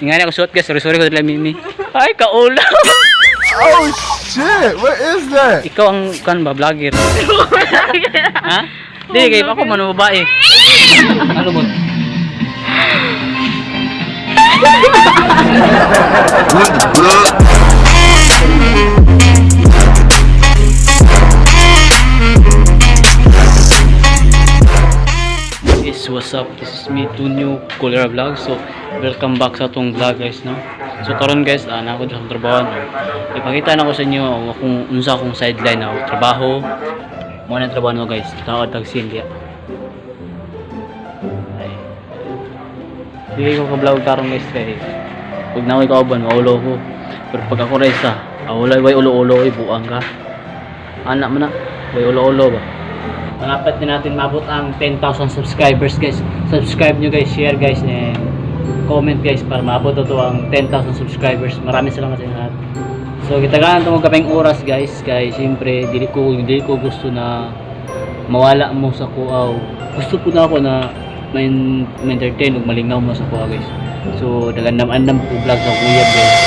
Ingani ako suot guys. Sorry ko dala Mimi. Ay, kaula. Oh shit! What is that? Ikaw ang kan ba vlogger? Ha? Di kay ako man babae. Ano mo? Yes, what's up? This is me, Tunyo Kulera Vlog. So, welcome back sa itong vlog guys, no? So, karon guys, na ako sa trabaho, no? Ipakita na ko sa inyo kung unsa akong sideline na trabaho. Muna ang trabaho, no, guys. Tawad tag Silya. Ay. Hindi ko ka-vlog karon guys, kaya pag na ako kauban, maulo ko. Pero pag ako resa, way ulo-ulo, buang ka. Anak mo na, way ulo-ulo ba? Malapit na natin mabot ang 10,000 subscribers guys. Subscribe nyo guys, share guys, and comment guys para mabot ito ang 10,000 subscribers. Maraming salamat sa inyo lahat. So gitagaan itong kapeng oras guys. Kaya siyempre dili ko gusto na mawala mo sa kuaw. Gusto po na ako na may entertain ug malingaw mo sa kuaw guys. So dagan-andam ko vlog sa kuya guys.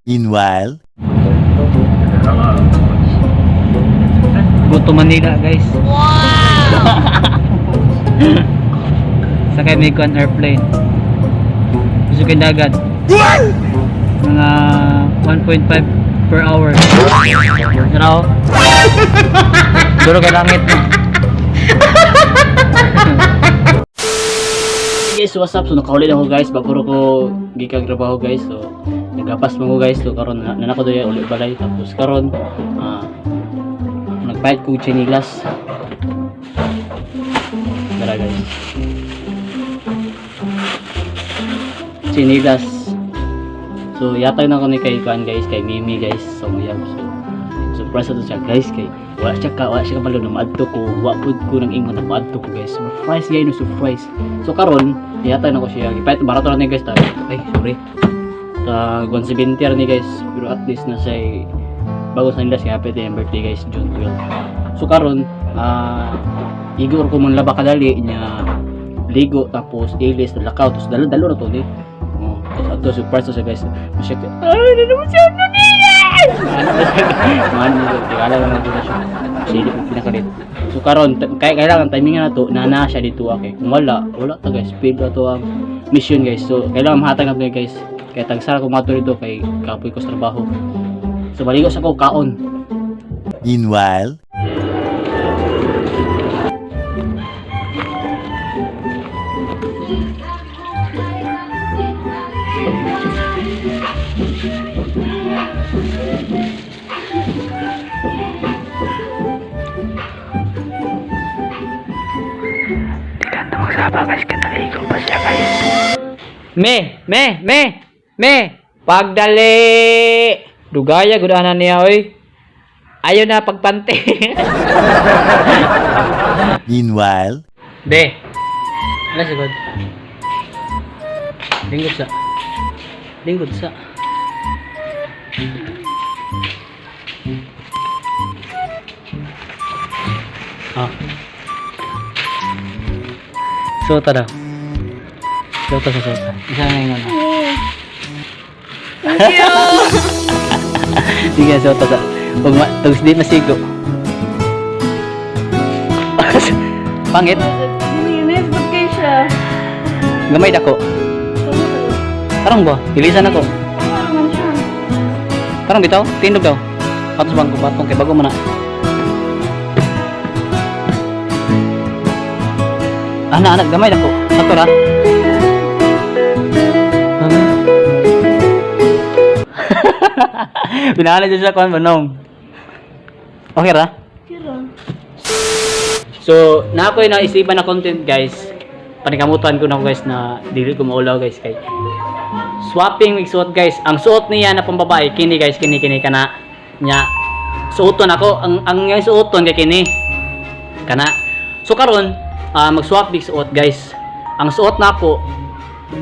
Meanwhile, Go to Manila guys. Wow! Sakay may ko ang airplane. Gusto kayo dagat. Mga 1.5 per hour. Ano? Duro kay langit mo. Guys, what's up? So nakahuli ako guys. Baguro ko gikag trabaho guys. So nagapas mo guys. So karon nanako doy ulit balay. Tapos karon nagbayad ko chinilas. Dara guys. Chinilas. So yatag na ko ni kay Kuan guys, kay Mimi guys. So yam so surprise to siya guys kay wala siya kabalo na maadto ko. Wa pud ko nang ingon na maadto ko guys. Surprise guys, no surprise. So karon yatag na ko siya. Gipait barato na ni guys ta. Ay sorry. Sa 170 ni guys, pero at least na say bago sa nila si happy birthday guys, June 12. So karon igor ko man laba kadali niya ligo tapos ilis lakaw tapos dalo na to ni. Oh, tapos surprise to siya guys. Masya ay na naman siya no niya. Man, wala lang dito siya. Sili ko pinakalit. So karon kailangan timingan na to na siya dito okay. Kung wala ta guys, speed to ang mission guys. So kailangan mahatag natin guys. Kaya tagsara ko mato dito kay kapoy ko sa trabaho. So maligo sa ko kaon. meanwhile, Tiganda magsaba guys, kanaligo pa siya guys. Me, pagdali. Dugaya gudahanan niya oy. Ayaw na pagpante. meanwhile, Be. Ala sigod. Lingkod sa. Ah. Sota daw. Sota. Isa na yun. Thank you! Sige, sota sa. Pag di masigo. Pangit. Linis, ba't kayo siya? Gamay dako. Tarong ba? Ilisan ako. Ano naman siya? Tarong bitaw. Tindog daw. Patos bang kubatong kay bago mo na. Anak, gamay dako. Sato ra. Pinala dyan siya kuhan banong. Okay ra? Kira. So, na ako yung naisipan na content guys. Panikamutan ko na guys na dili ko maulaw guys kay swapping with suot guys. Ang suot niya na pambabae kini guys, kini kana nya. Suoton ako ang yung suoton kay kini kana. So karon mag-swap big suot guys. Ang suot na ako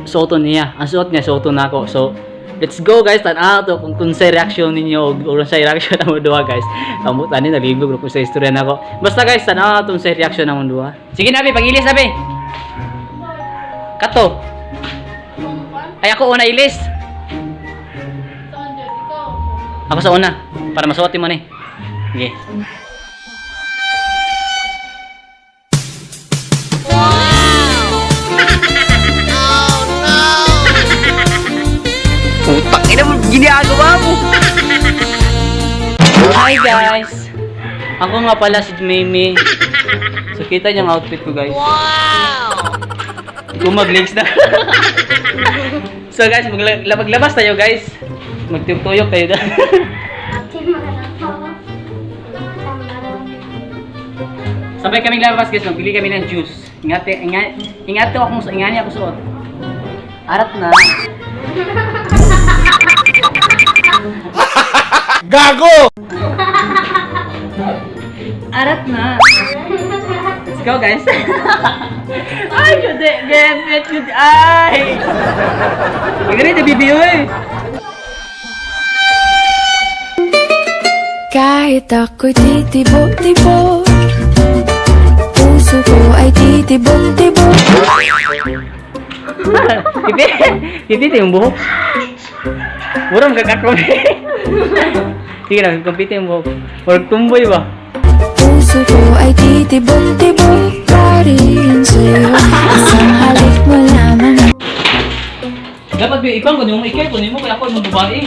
suoton niya. Ang suot niya suoton na ako. So let's go guys, tanaw to kung sa reaction ninyo o sa reaction ng duha guys. Amo tani nalibog ko sa istorya nako. Basta guys, tanaw to sa reaction ng duha. Sige nabi, pagilis nabi. Kato. Ay ako una ilis. Ako sa una para masuotin mo ni. Sige. Putang ina mo, ginagawa mo. Hi guys. Ako nga pala si Mimi. So kita niyo ang outfit ko guys. Wow. Gumag-legs na. So guys, maglabas tayo guys. Magtuyok tayo dyan. Sabay kaming labas guys, magbili kami ng juice. Ingat ako suot. Arat na. Gago! Arat na. Let's go guys. Ay, kundi, kundi, ay. Ganito, bibiyo eh. Kahit ako'y titibo-tibo, puso ko ay titibong-tibo. Pipiti yung buhok. Murang kakakrobi. Sige na, kumpiti yung buhok. Or tumboy ba? Puso ko ay titibong-tibo, parihin sa'yo, isang halik mo lamang. Dapat ba ikaw kung yung ikay, kunin mo kaya ako yung babae.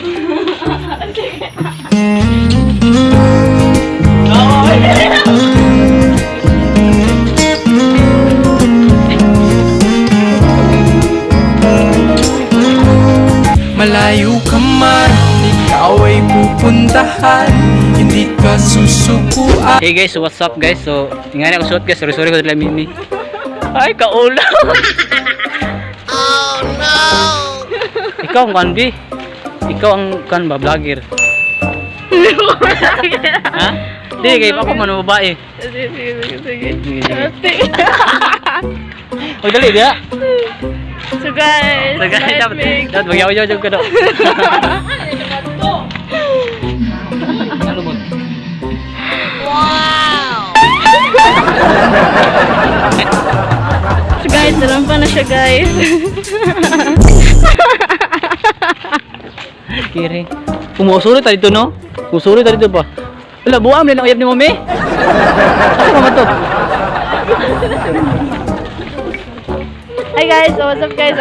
Malayo ka man, ikaw ay pupuntahan, hindi ka susubuan. Hey guys, so what's up guys? So, tingnan ako suot guys. Sorry ko dala Mimi. Ay, kaula. Oh no. Ikaw ang kanbi. Ikaw ang kan ba vlogger? Ha? Di kay ako man babae. Sige. O dali dia. So guys, dapat magyaw-yaw ka daw. Ano mo? So guys, narampa na siya guys. Kiri. Umusuri tayo dito no? Usuri tayo dito pa. Wala, buwam lang ang ayab ni Mami. Ano naman to? Hi guys, so what's up guys?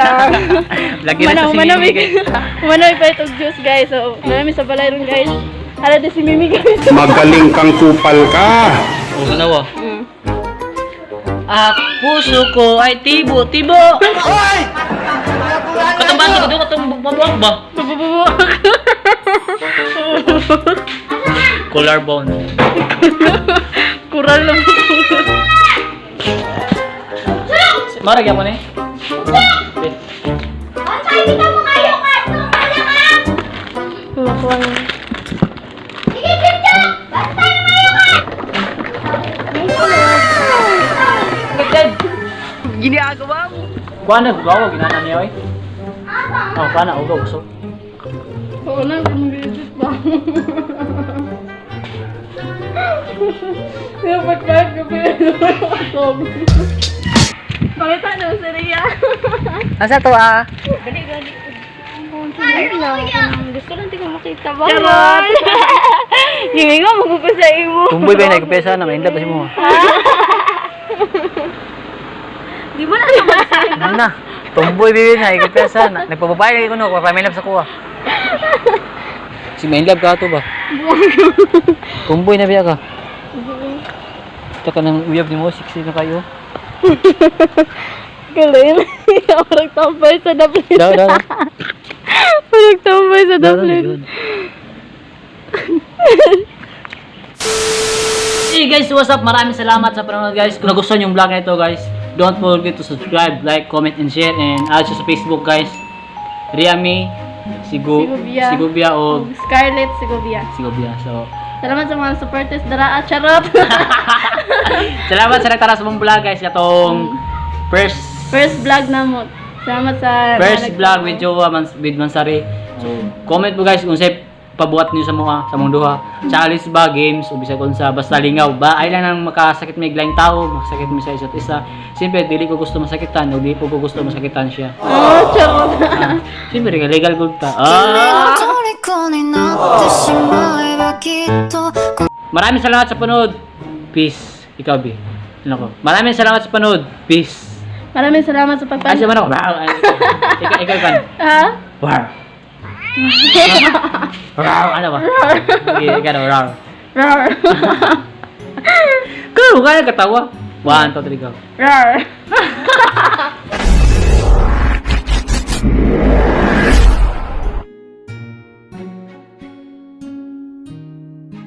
Lagi na sa si Mimi guys. Umanoy pa itong juice guys. So, marami sa balay rin guys. Hala din si Mimi guys. Magaling kang kupal ka. O, ganawa. Puso ko ay tibo-tibo. Hoy! Katambahan ka doon, katambahan ba? Collarbone. Kural lang po. Marag ako na eh. Kumakuha na. Ginagawa mo. Kuha na, gawa, ginana niya eh. Oh, kuha na, ugaw, so. Oo na, mag-edit ba? Dapat ba? Pakita na si Rhea. Asa to ah? Gali. Gusto lang di ko makita ba? Charot! Hindi nga magpapasay mo. Tumboy ba na, ikupesa na, mainda pa si mo. Di ba na naman sa'yo? Ano na? Tumboy bibi na, ikupesa na. Nagpapapay lagi ko no, papamilab sa kuha. Si mainlab ka to ba? Tumboy na biya ka. Tsaka nang uyab ni mo, siksi na kayo. Galing. Parang tambay sa Dublin. Daw. Parang tambay sa Dublin. Hey guys, what's up? Maraming salamat sa panonood guys. Kung nagustuhan yung vlog na ito guys, don't forget to subscribe, like, comment, and share. And add siya sa Facebook guys. Riami, Sigubia o Scarlett Sigubia. Sigubia. So, Salamat sa mga supporters dara at charot. salamat sa nagtara sa mong vlog guys. Itong first First vlog na mo. Salamat sa vlog with Jowa with Mansari. So, comment po guys kung sa'yo pabuhat niyo sa mong duha. Sa alis ba, games, o bisa kung sa basta lingaw ba, ay lang nang makasakit may iglaing tao, makasakit mo sa isa't isa. Siyempre, dili ko gusto masakitan, o di po ko gusto masakitan siya. Oh, charot. Siyempre, legal good ta. 虜になってしまえばきっと Maraming salamat sa panood. Peace. Ikaw, B. Ano ko? Maraming salamat sa panood. Peace. Maraming salamat sa Ay, pagpanood. siya man ako. Ikaw, kan. Ha? Wow. Wow, ano ba? Ikaw na, wow. Rar. Kaya katawa. 1, 2, 3, go. Rar.